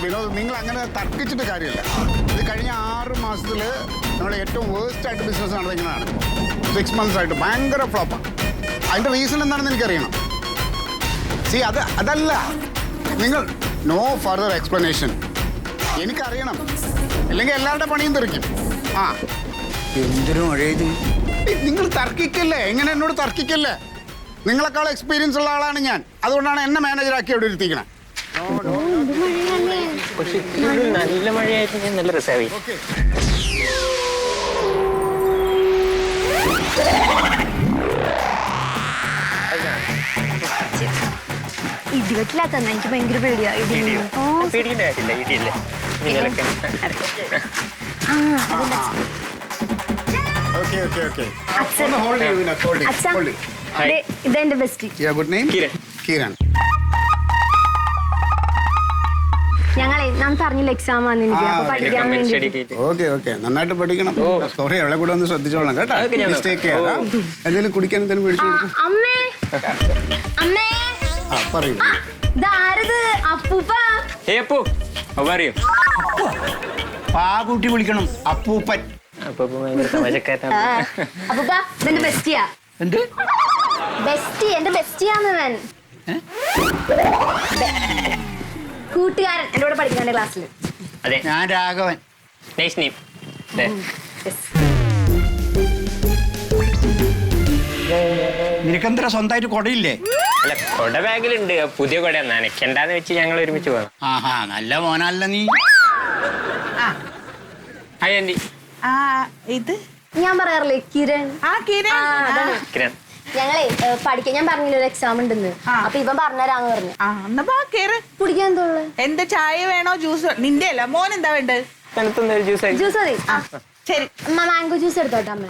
വിനോദ് നിങ്ങൾ അങ്ങനെ തർക്കിച്ചിട്ട് കാര്യമില്ല. ഇത് കഴിഞ്ഞ 6 മാസത്തിൽ നമ്മൾ ഏറ്റവും വേഴ്സ്റ്റായിട്ട് ബിസിനസ് നടന്നിരിക്കുന്നതാണ്. 6 months ആയിട്ട് ഭയങ്കര ഫ്ലോപ്പാണ്. അതിൻ്റെ റീസൺ എന്താണെന്ന് എനിക്കറിയണം. അതല്ല നിങ്ങൾ നോ ഫർദർ എക്സ്പ്ലനേഷൻ. എനിക്കറിയണം, അല്ലെങ്കിൽ എല്ലാവരുടെ പണിയും തെറിക്കും. എന്തിനും മഴയത് നിങ്ങൾ തർക്കിക്കല്ലേ, എങ്ങനെ എന്നോട് തർക്കിക്കല്ലേ? നിങ്ങളെക്കാൾ എക്സ്പീരിയൻസ് ഉള്ള ആളാണ് ഞാൻ. അതുകൊണ്ടാണ് എന്നെ മാനേജറാക്കി അവിടെ ഇരുത്തിക്കണേ. നല്ല മഴയായിട്ട് നല്ല രസമായി. ഇടിവെട്ടില്ലാത്ത എനിക്ക് ഭയങ്കര പേടിയാ. പേടിയുടെ കാര്യമില്ല, ഇടിയല്ലേ മിന്നലൊക്കെ. ഇതെന്റെ ബെസ്റ്റ്. കിരൺ. ഞങ്ങളെ നാം പറഞ്ഞില്ല എക്സാം പഠിക്കാൻ വേണ്ടി. ഓക്കെ നന്നായിട്ട് പഠിക്കണം. സോറി, അവളെ കൂടെ ഒന്ന് ശ്രദ്ധിച്ചോളാം കേട്ടോ. എന്തെങ്കിലും കുടിക്കാൻ എന്തെങ്കിലും മേടിച്ചു കൊടുക്കും. അമ്മേ അമ്മേ പറയൂ. ഇതാരത്? അപ്പൂപ്പ. പാകൂട്ടി വിളിക്കണം. അപ്പൂപ്പൻ. അപ്പൂപ്പ ഇതെന്റെ ബെസ്റ്റിയാ. എന്ത് ബെസ്റ്റി? എന്റെ ബെസ്റ്റിയാന്ന്. കൂട്ടുകാരൻ എന്റെ കൂടെ പഠിക്കുന്ന ക്ലാസ്സിൽ. ഞാൻ രാഘവൻ. നിനക്കെന്താ സ്വന്തമായിട്ട് കൊടയില്ലേ? അല്ല, കൊട ബാഗിലുണ്ട്. പുതിയ കൊട നനയ്ക്കണ്ടെന്ന് വെച്ച് ഞങ്ങൾ ഒരുമിച്ച് പോകാം. നല്ല മോനല്ല നീ. Hi aunty. ഇത് ഞാൻ പറയാറില്ലേ, കിരൺ. കിരൺ. ഞങ്ങളെ പഠിക്കാൻ ഞാൻ പറഞ്ഞില്ല ഒരു എക്സാം ഉണ്ടെന്ന്. അപ്പൊ ഇവൻ പറഞ്ഞുതരാന്ന് പറഞ്ഞു. കുടിക്കാൻ എന്തോള്? എന്താ ചായ വേണോ ജ്യൂസ്? നിന്റെ അല്ല മോൻ എന്താ വേണ്ടത്? ജ്യൂസ് മതി. ശരി, മാംഗോ ജ്യൂസ് എടുത്തോട്ടെ അമ്മ.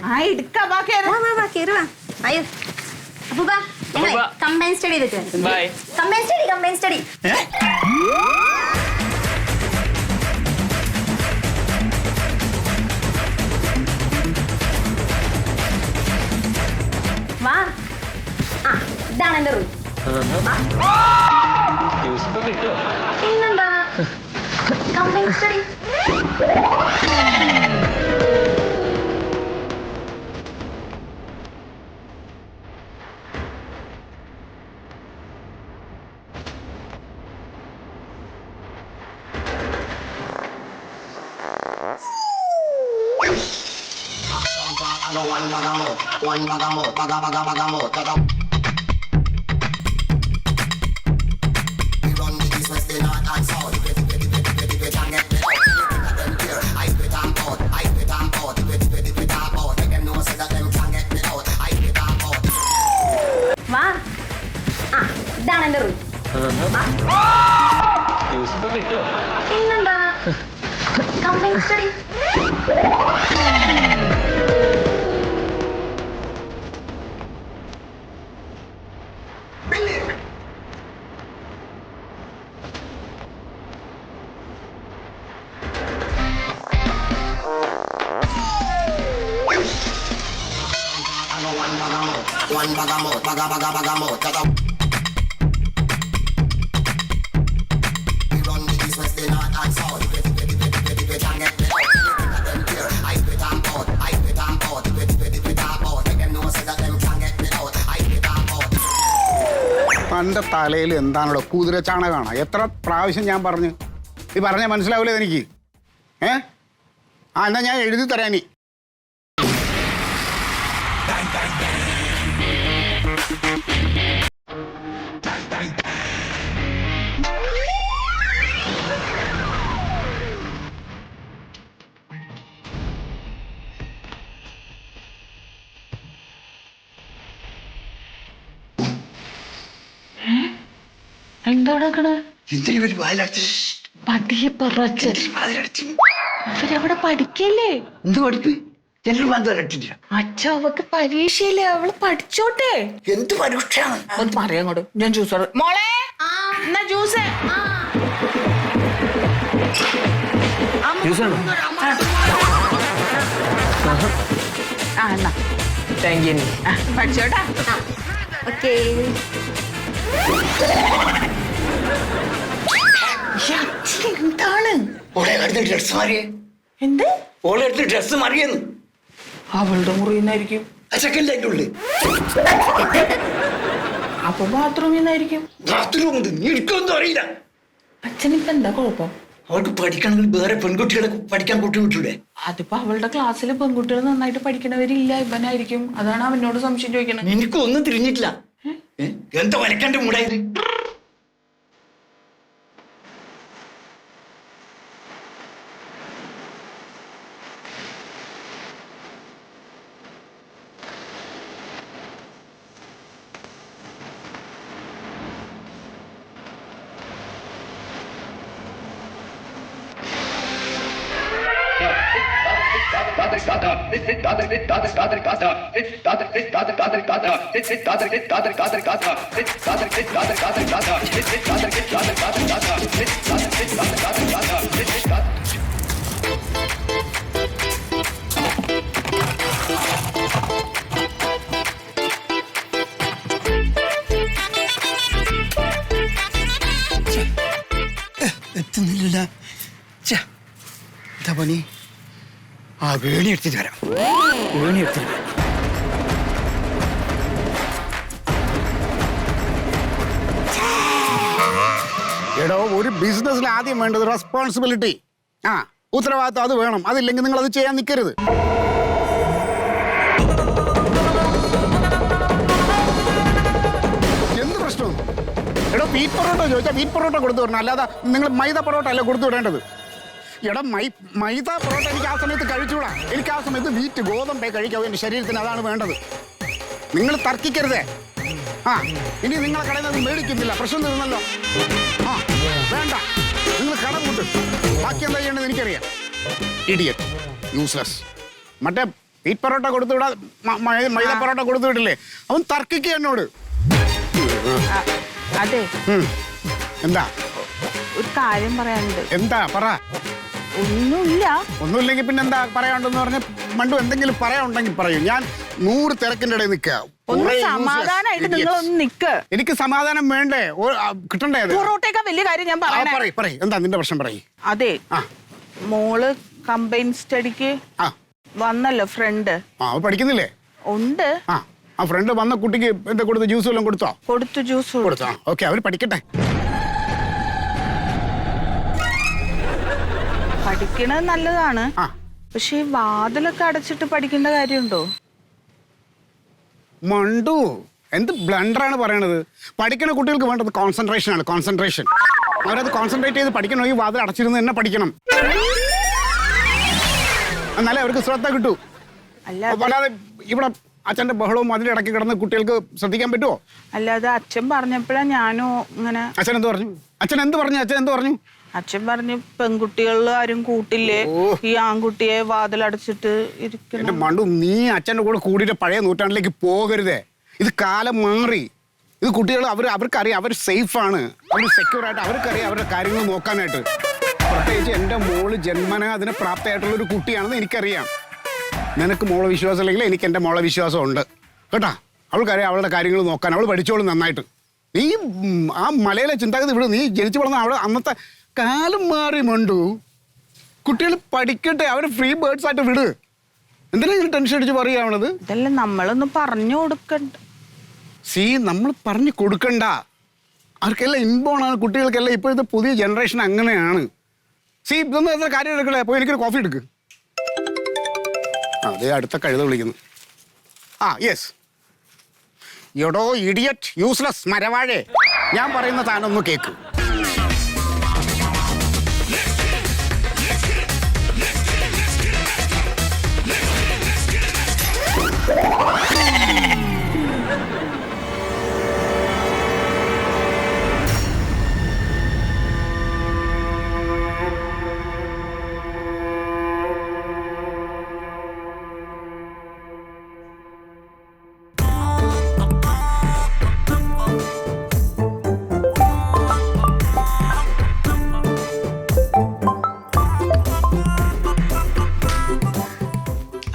അയ്യോ അപ്പൂപ്പ, ഞങ്ങളെ കമ്പൈൻ സ്റ്റഡി ചെയ്തിട്ട്. Combine study. വാ. ഇതാണ് എന്റെ റൂം. പിന്നെന്താ കമ്പൈൻ സ്റ്റഡി. വാ. ഇതാണ് എന്റെ റൂം. പിന്നെന്താ കമ്പൈൻ സ്റ്റഡി. എൻ്റെ തലയിൽ എന്താണോ കുതിരച്ചാണകമാണ്. എത്ര പ്രാവശ്യം ഞാൻ പറഞ്ഞു. ഈ പറഞ്ഞാൽ മനസ്സിലാവില്ലേ എനിക്ക്? എന്നാ ഞാൻ എഴുതി തരാനി. അവരവിടെ പഠിക്കല്ലേ? എന്ത് പഠിപ്പ്? അച്ഛ, അവക്ക് പരീക്ഷയില്ലേ, അവള് പഠിച്ചോട്ടെ. എന്ത് പരീക്ഷയാണ്? ഒന്ന് പറയാം അങ്ങോട്ട്. ഞാൻ ജ്യൂസ് മോളെ എന്നാ ജ്യൂസ്. എന്നാ താങ്ക് യു. പഠിച്ചോട്ടാ. ഓക്കേ. ഓളെ അടുത്ത് ഡ്രസ് മാറിയേ എന്ത് ഓളെ അടുത്ത് ഡ്രസ് മാറിയെന്ന് അവളുടെ മുറിന്നായിരിക്കും. അച്ചക്കല്ല അതിൻ്റെ ഉള്ളിൽ അപ്പൊ ബാത്റൂമിൽ നിന്നായിരിക്കും. ബാത്റൂം ഉണ്ട്, നീ എനിക്കൊന്നും അറിയില്ല. അച്ഛനിപ്പോ എന്താ കുഴപ്പം? അവൾക്ക് പഠിക്കണമെങ്കിൽ വേറെ പെൺകുട്ടികളെ പഠിക്കാൻ കൂട്ടി വിട്ടൂടെ? അതിപ്പോ അവളുടെ ക്ലാസ്സിൽ പെൺകുട്ടികൾ നന്നായിട്ട് പഠിക്കണവരില്ല, ഇവനായിരിക്കും. അതാണ് അവനോട് സംശയം ചോദിക്കണത്. എനിക്കൊന്നും തിരിഞ്ഞിട്ടില്ല. എന്താ വരക്കാൻ്റെ മൂടായത്? എത്തുന്നില്ല. എന്താ പണി? ആ വേണി എടുത്തിട്ട് വരാം. വേണി എടുത്തിട്ട് വരാം. എടോ, ഒരു ബിസിനസ്സിൽ ആദ്യം വേണ്ടത് റെസ്പോൺസിബിലിറ്റി. ആ, ഉത്തരവാദിത്വം അത് വേണം. അതില്ലെങ്കിൽ നിങ്ങൾ അത് ചെയ്യാൻ നിൽക്കരുത്. എന്ത് പ്രശ്നം? എടോ, വീറ്റ് പൊറോട്ട ചോദിച്ചാൽ വീറ്റ് പൊറോട്ട കൊടുത്തു വിടണം, അല്ലാതെ നിങ്ങൾ മൈദ പൊറോട്ട അല്ല കൊടുത്തു വിടേണ്ടത്. എടാ, മൈദ പൊറോട്ട എനിക്ക് ആ സമയത്ത് കഴിച്ചുകൂടാ. എനിക്ക് ആ സമയത്ത് വീറ്റ് ഗോതമ്പേ കഴിക്കാവൂ. എൻ്റെ ശരീരത്തിന് അതാണ് വേണ്ടത്. നിങ്ങൾ തർക്കിക്കരുതേ. ആ, ഇനി നിങ്ങളെ കടയിൽ നിന്ന് മേടിക്കുന്നില്ല, പ്രശ്നം തീർന്നല്ലോ. ആ, വേണ്ട, നിങ്ങൾ കട കൂട്ടും. ബാക്കി എന്താ ചെയ്യേണ്ടത് എനിക്കറിയാം. Idiot, useless. മറ്റേ വീറ്റ് പൊറോട്ട കൊടുത്തു വിടാ, മൈദ പൊറോട്ട കൊടുത്തു വിട്ടില്ലേ, അവൻ തർക്കിക്കുക എന്നോട്. അതെ, എന്താ ഒരു കാര്യം പറയാനുണ്ട്. എന്താ പറ. ഒന്നുമില്ല. ഒന്നുമില്ലെങ്കിൽ പിന്നെ എന്താ പറയാണ്ടെന്ന് പറഞ്ഞ മണ്ടു? എന്തെങ്കിലും പറയാനുണ്ടെങ്കിൽ പറയൂ. ഞാൻ 100 തിരക്കിന്റെ ഇടയിൽ നിൽക്കുക. ഒന്ന് സമാധാനമായിട്ട് നിങ്ങൾ ഒന്ന് നിക്ക്. എനിക്ക് സമാധാനം വേണ്ടേ? കിട്ടണ്ടേ? പൊറോട്ടയൊക്കെ വലിയ കാര്യം ഞാൻ പറയ്. എന്താ നിന്റെ പ്രശ്നം? പറയ്. അതെ, മോള് കമ്പൈൻ സ്റ്റഡിക്ക് വന്നല്ലോ ഫ്രണ്ട്. പഠിക്കുന്നില്ലേ? ഉണ്ട്. ആ ഫ്രണ്ട് വന്ന കുട്ടിക്ക് എന്താ കൊടുത്ത്? ജ്യൂസ് വല്ലതും കൊടുത്തോ? കൊടുത്തു, ജ്യൂസ് കൊടുത്തോ? ഓക്കെ, അവർ പഠിക്കട്ടെ. പഠിക്കണത് നല്ലതാണ്. പക്ഷെ ഈ വാതിലൊക്കെ അടച്ചിട്ട് പഠിക്കേണ്ട കാര്യമുണ്ടോ? മണ്ടു, എന്ത് ബ്ലണ്ടറാണ് പറയണത്? പഠിക്കുന്ന കുട്ടികൾക്ക് വേണ്ടത് കോൺസെൻട്രേഷൻ ആണ്. കോൺസെൻട്രേഷൻ. അവരത് കോൺസെൻട്രേറ്റ് ചെയ്ത് പഠിക്കണമെങ്കിൽ വാതിൽ അടച്ചിരുന്ന് തന്നെ പഠിക്കണം. എന്നാലേ അവർക്ക് ശ്രദ്ധ കിട്ടൂ. അല്ലാതെ ഇവിടെ അച്ഛന്റെ ബഹളവും അതിലിടയ്ക്ക് കിടന്ന് കുട്ടികൾക്ക് ശ്രദ്ധിക്കാൻ പറ്റുമോ? അല്ലാതെ അച്ഛൻ പറഞ്ഞപ്പോഴാ ഞാനും ഇങ്ങനെ. അച്ഛൻ എന്ത് പറഞ്ഞു? അച്ഛൻ പറഞ്ഞു പെൺകുട്ടികൾ ആരും കൂട്ടില്ലേ, ഈ ആൺകുട്ടിയെ വാതിലടച്ചിട്ട് ഇരിക്കുന്നു. മണ്ടു, നീ അച്ഛൻ്റെ കൂടെ കൂടിയിട്ട് പഴയ നൂറ്റാണ്ടിലേക്ക് പോകരുതേ. ഇത് കാലം മാറി. ഇത് കുട്ടികൾ അവർക്കറിയാം, അവർ സേഫാണ്, അവർ സെക്യൂർ ആയിട്ട്, അവർക്കറിയാം അവരുടെ കാര്യങ്ങൾ നോക്കാനായിട്ട്. പ്രത്യേകിച്ച് എൻ്റെ മോള് ജന്മന അതിന് പ്രാപ്തമായിട്ടുള്ളൊരു കുട്ടിയാണെന്ന് എനിക്കറിയാം. നിനക്ക് മോളെ വിശ്വാസം ഇല്ലെങ്കിൽ എനിക്ക് എൻ്റെ മോളെ വിശ്വാസം ഉണ്ട് കേട്ടാ. അവൾക്കറിയാം അവളുടെ കാര്യങ്ങൾ നോക്കാൻ. അവൾ പഠിച്ചോളും നന്നായിട്ട്. നീ ആ മലയിലെ ചിന്താഗതി വിടും. നീ ജനിച്ചു വളർന്ന അവൾ അന്നത്തെ കാലം മാറി. മണ്ടു, കുട്ടികൾ പഠിക്കട്ടെ, അവർ ഫ്രീ ബേർഡ്സ് ആയിട്ട് വിട്. എന്തിനാ ടെൻഷൻ അടിച്ച് പറയുകയാണത്? ഇതല്ല നമ്മളൊന്ന് പറഞ്ഞു കൊടുക്കണ്ട. നമ്മൾ പറഞ്ഞു കൊടുക്കണ്ട. അവർക്കെല്ലാം ഇൻബോണാണ്. കുട്ടികൾക്കെല്ലാം ഇപ്പോഴത്തെ പുതിയ ജനറേഷൻ അങ്ങനെയാണ്. ഇതൊന്നും എത്ര കാര്യം എടുക്കണേ. പോയി എനിക്കൊരു കോഫി എടുക്ക്. അതെ, അടുത്ത കഴുത വിളിക്കുന്നു. യെസ്. എടോ ഇഡിയറ്റ്, യൂസ്ലെസ് മരവാഴേ, ഞാൻ പറയുന്ന താനൊന്ന് കേക്ക്.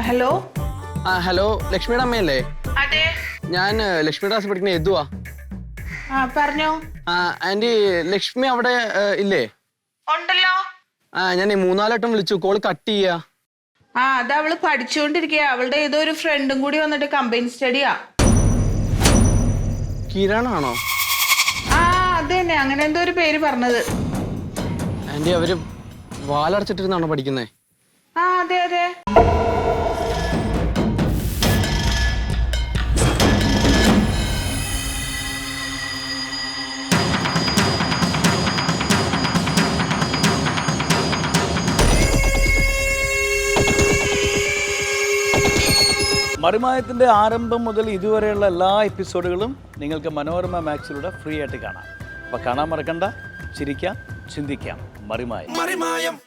ഹലോ. ഹലോ, ലക്ഷ്മിയുടെ അമ്മയല്ലേ? അതെ, ഞാൻ ലക്ഷ്മിയുടെ ക്ലാസ് പഠിക്കുന്ന യദുവാ. പറഞ്ഞോ. ആന്റി, ലക്ഷ്മി അവിടെ ഇല്ലേ? ഉണ്ടല്ലോ. ഞാൻ 3-4 വട്ടം വിളിച്ചു, കോള് കട്ട് ചെയ്യാ. അത് അവള് പഠിച്ചുകൊണ്ടിരിക്കുക. അവളുടെ ഏതോ ഒരു ഫ്രണ്ടും കൂടി വന്നിട്ട് കമ്പൈൻ സ്റ്റഡിയാ. കിരണാണോ? അത് തന്നെ, അങ്ങനെ എന്തോ ഒരു പേര് പറഞ്ഞത്. ആന്റി, അവര് വാലടച്ചിട്ടിരുന്നാണോ പഠിക്കുന്നേ? അതെ അതെ. മറിമായത്തിൻ്റെ ആരംഭം മുതൽ ഇതുവരെയുള്ള എല്ലാ എപ്പിസോഡുകളും നിങ്ങൾക്ക് മനോരമ മാക്സിലൂടെ ഫ്രീ ആയിട്ട് കാണാം. അപ്പോൾ കാണാൻ മറക്കണ്ട. ചിരിക്കാം, ചിന്തിക്കാം. മറിമായം.